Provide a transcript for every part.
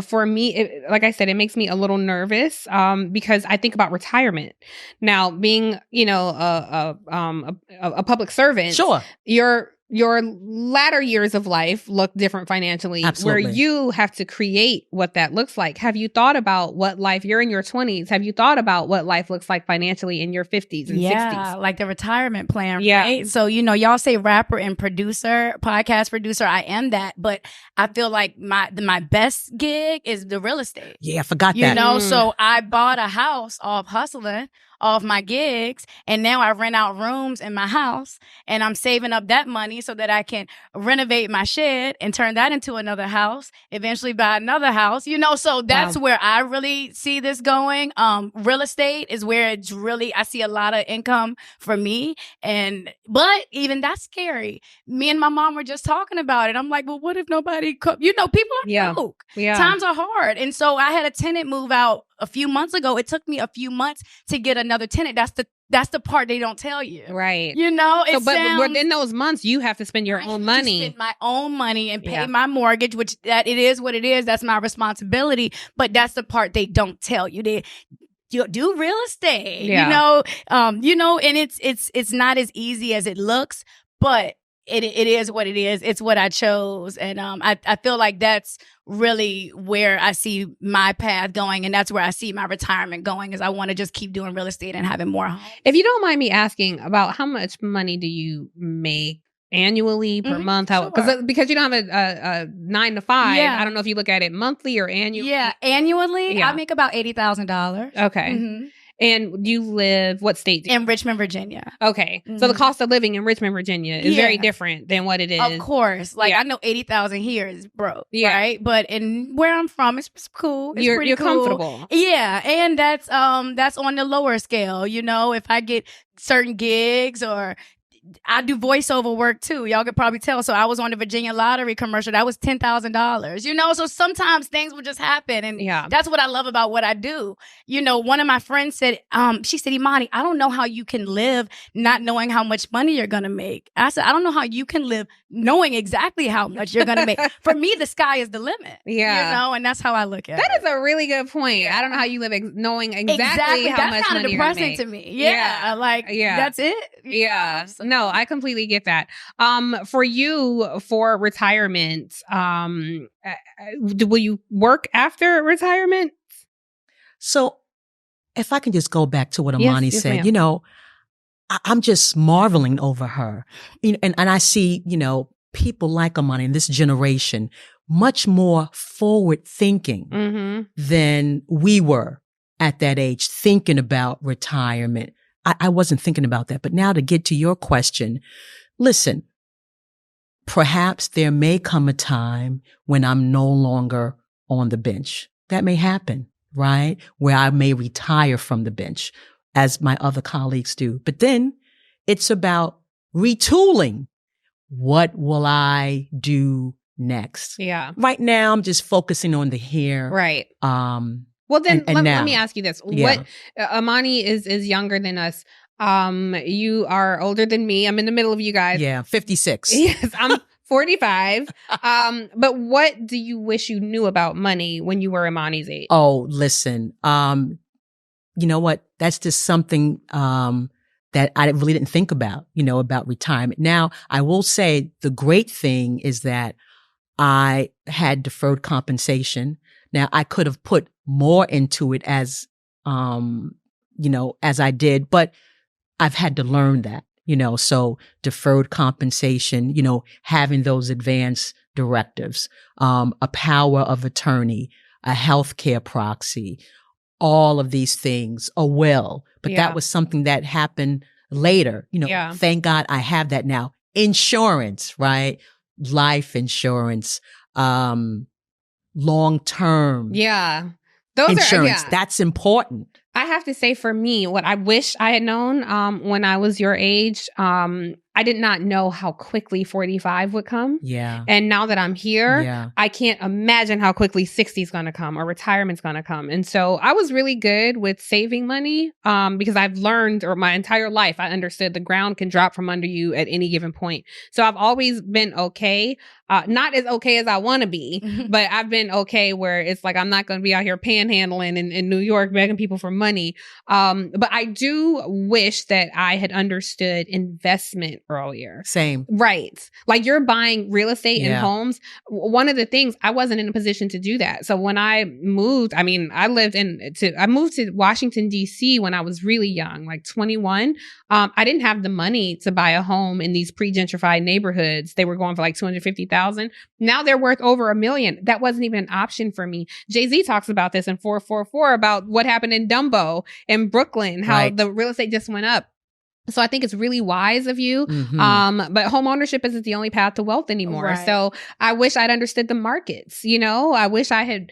For me, like I said, it makes me a little nervous because I think about retirement. Now, being, a public servant, Sure. your latter years of life look different financially. Absolutely. Where you have to create what that looks like. Have you thought about what life, you're in your 20s, have you thought about what life looks like financially in your 50s and 60s? Like the retirement plan, Yeah. right? So, y'all say rapper and producer, podcast producer. I am that, but I feel like my best gig is the real estate. Yeah, I forgot that. So I bought a house off hustling, off my gigs, and now I rent out rooms in my house, and I'm saving up that money so that I can renovate my shed and turn that into another house, eventually buy another house, so that's where I really see this going. Real estate is where it's really, I see a lot of income for me, but even that's scary. Me and my mom were just talking about it. I'm like, well, what if nobody people are broke. Times are hard. And so I had a tenant move out a few months ago. It took me a few months to get another tenant. That's the part they don't tell you. Right. But in those months, you have to spend your own money. Spend my own money and pay my mortgage, which that it is what it is. That's my responsibility. But that's the part they don't tell you. You do real estate, and it's not as easy as it looks, but it is what it is. It's what I chose. And I feel like that's really where I see my path going. And that's where I see my retirement going, is I want to just keep doing real estate and having more homes. If you don't mind me asking, about how much money do you make annually, per month? How? Because you don't have a 9 to 5. Yeah. I don't know if you look at it monthly or annually. Yeah, annually, I make about $80,000. Okay. Mm-hmm. And you live, what state? In Richmond, Virginia. Okay. Mm-hmm. So the cost of living in Richmond, Virginia is very different than what it is. Of course. I know 80,000 here is broke, right? But in where I'm from, it's cool. It's you're cool. Comfortable. Yeah. And that's on the lower scale. If I get certain gigs, or I do voiceover work too. Y'all could probably tell. So I was on the Virginia Lottery commercial. That was $10,000, so sometimes things will just happen. And that's what I love about what I do. One of my friends said, she said, Imani, I don't know how you can live not knowing how much money you're going to make. I said, I don't know how you can live knowing exactly how much you're going to make. For me, the sky is the limit. Yeah. And that's how I look at it. That is a really good point. I don't know how you live knowing exactly how much money you're going to make. That's kind of depressing to me. Yeah. That's it. Yeah. No, I completely get that. For you, for retirement, will you work after retirement? So if I can just go back to what Imani said, ma'am. I'm just marveling over her. And I see, people like Imani in this generation, much more forward thinking than we were at that age, thinking about retirement. I wasn't thinking about that. But now to get to your question, listen, perhaps there may come a time when I'm no longer on the bench. That may happen, right? Where I may retire from the bench, as my other colleagues do. But then it's about retooling. What will I do next? Yeah. Right now, I'm just focusing on the here. Right. Well, then let me ask you this. Yeah. What Imani is younger than us. You are older than me. I'm in the middle of you guys. Yeah, 56. Yes, I'm 45. But what do you wish you knew about money when you were Imani's age? Oh, listen. You know what? That's just something that I really didn't think about, about retirement. Now, I will say the great thing is that I had deferred compensation. Now, I could have put more into it as I did, but I've had to learn that, so deferred compensation, having those advance directives, a power of attorney, a healthcare proxy, all of these things, a will. But that was something that happened later. Thank God I have that now. Insurance, right? Life insurance, long-term those insurance. are, That's important. I have to say for me, what I wish I had known when I was your age, I did not know how quickly 45 would come. Yeah. And now that I'm here, Yeah. I can't imagine how quickly 60 is going to come or retirement's going to come. And so I was really good with saving money because I've learned, or my entire life, I understood the ground can drop from under you at any given point. So I've always been okay. Not as okay as I want to be, but I've been okay where it's like I'm not going to be out here panhandling in New York begging people for money. But I do wish that I had understood investment earlier. Same. Right. Like you're buying real estate and homes. One of the things, I wasn't in a position to do that. So when I moved, I mean, I moved to Washington, D.C. when I was really young, like 21. I didn't have the money to buy a home in these pre-gentrified neighborhoods. They were going for like $250,000. Now they're worth over $1 million. That wasn't even an option for me. Jay-Z talks about this in 444 about what happened in Dumbo in Brooklyn, how the real estate just went up. So I think it's really wise of you. But home ownership isn't the only path to wealth anymore. Right. So I wish I'd understood the markets. I wish I had,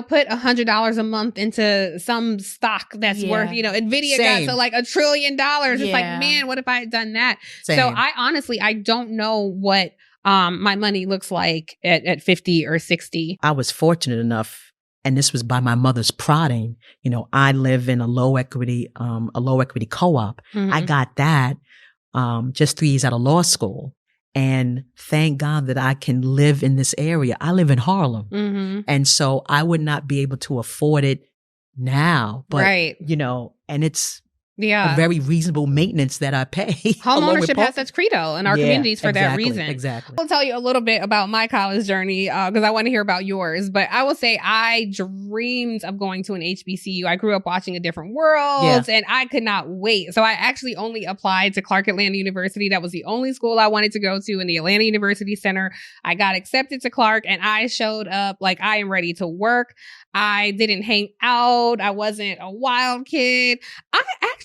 put $100 a month into some stock that's worth, Nvidia got to like $1 trillion. It's like, man, what if I had done that? Same. So I don't know what my money looks like at 50 or 60. I was fortunate enough, and this was by my mother's prodding. I live in a low equity co-op. I got that just 3 years out of law school. And thank God that I can live in this area. I live in Harlem. And so I would not be able to afford it now. But, and it's a very reasonable maintenance that I pay. Home ownership has such credo in our communities for that reason. Exactly. I'll tell you a little bit about my college journey because I want to hear about yours. But I will say I dreamed of going to an HBCU. I grew up watching A Different World and I could not wait. So I actually only applied to Clark Atlanta University. That was the only school I wanted to go to in the Atlanta University Center. I got accepted to Clark and I showed up like I am ready to work. I didn't hang out. I wasn't a wild kid.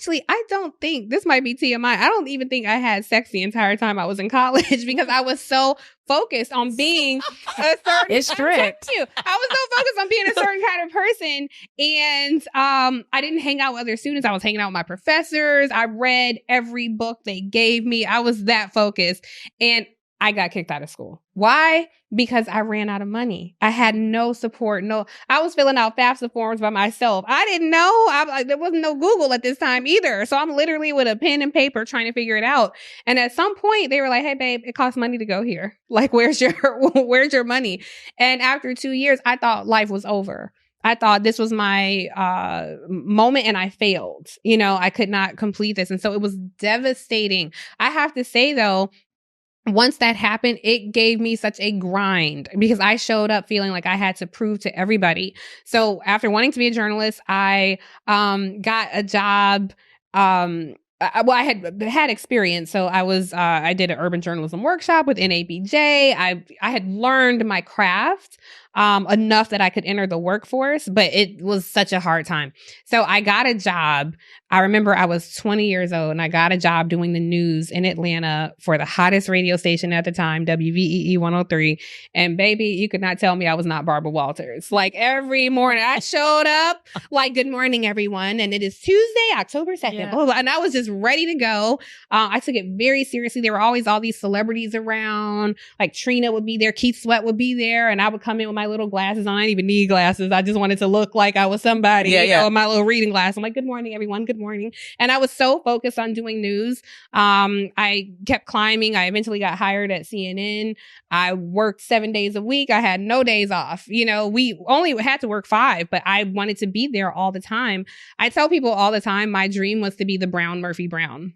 I don't think, this might be TMI, I don't even think I had sex the entire time I was in college because I was so focused on being a certain... It's strict. I was so focused on being a certain kind of person. And I didn't hang out with other students. I was hanging out with my professors. I read every book they gave me. I was that focused. And I got kicked out of school. Why? Because I ran out of money. I had no support. I was filling out FAFSA forms by myself. I didn't know. There wasn't no Google at this time either. So I'm literally with a pen and paper trying to figure it out. And at some point they were like, hey babe, it costs money to go here. Like, where's your money? And after 2 years, I thought life was over. I thought this was my moment and I failed. I could not complete this. And so it was devastating. I have to say though, once that happened, it gave me such a grind because I showed up feeling like I had to prove to everybody. So after wanting to be a journalist, I got a job. I had experience. So I did an urban journalism workshop with NABJ. I had learned my craft enough that I could enter the workforce, but it was such a hard time. So I got a job. I remember I was 20 years old and I got a job doing the news in Atlanta for the hottest radio station at the time, WVEE 103. And baby, you could not tell me I was not Barbara Walters. Like every morning I showed up like, good morning, everyone. And it is Tuesday, October 2nd. Yeah. And I was just ready to go. I took it very seriously. There were always all these celebrities around. Like Trina would be there. Keith Sweat would be there. And I would come in with my little glasses on. I didn't even need glasses. I just wanted to look like I was somebody. My little reading glass. I'm like, good morning, everyone. Good morning. And I was so focused on doing news. I kept climbing. I eventually got hired at CNN. I worked 7 days a week. I had no days off. We only had to work 5, but I wanted to be there all the time. I tell people all the time, my dream was to be the Brown Murphy Brown.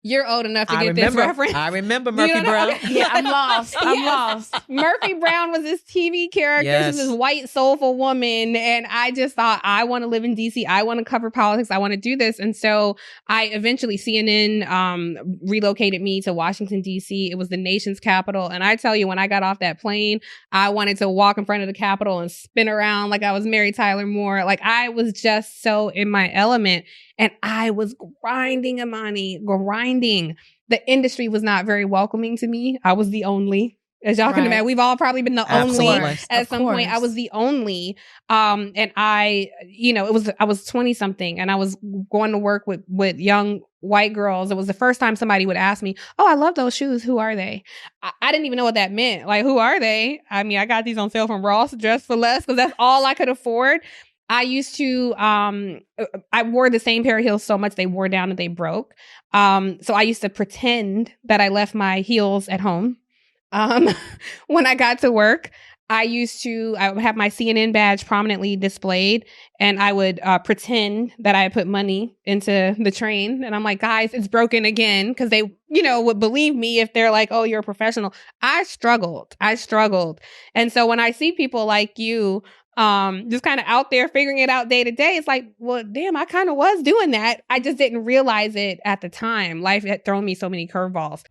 You're old enough to get this reference. I remember Murphy Brown. Okay. Yeah, I'm lost. I'm lost. Murphy Brown was this TV character. Yes. She was this white, soulful woman. And I just thought, I want to live in DC. I want to cover politics. I want to do this. And so I eventually, CNN relocated me to Washington, DC. It was the nation's capital. And I tell you, when I got off that plane, I wanted to walk in front of the Capitol and spin around like I was Mary Tyler Moore. Like I was just so in my element. And I was grinding, Imani, grinding. The industry was not very welcoming to me. I was the only As y'all can imagine, we've all probably been the only at some point. I was the only. And I was 20 something and I was going to work with young white girls. It was the first time somebody would ask me, "Oh, I love those shoes. Who are they?" I didn't even know what that meant. Like, who are they? I mean, I got these on sale from Ross, dressed for less, because that's all I could afford. I used to, I wore the same pair of heels so much they wore down and they broke. So I used to pretend that I left my heels at home. When I got to work, I would have my CNN badge prominently displayed, and I would pretend that I had put money into the train. And I'm like, guys, it's broken again, because they, would believe me if they're like, oh, you're a professional. I struggled. And so when I see people like you, just kind of out there figuring it out day to day, it's like, well, damn, I kind of was doing that. I just didn't realize it at the time. Life had thrown me so many curveballs.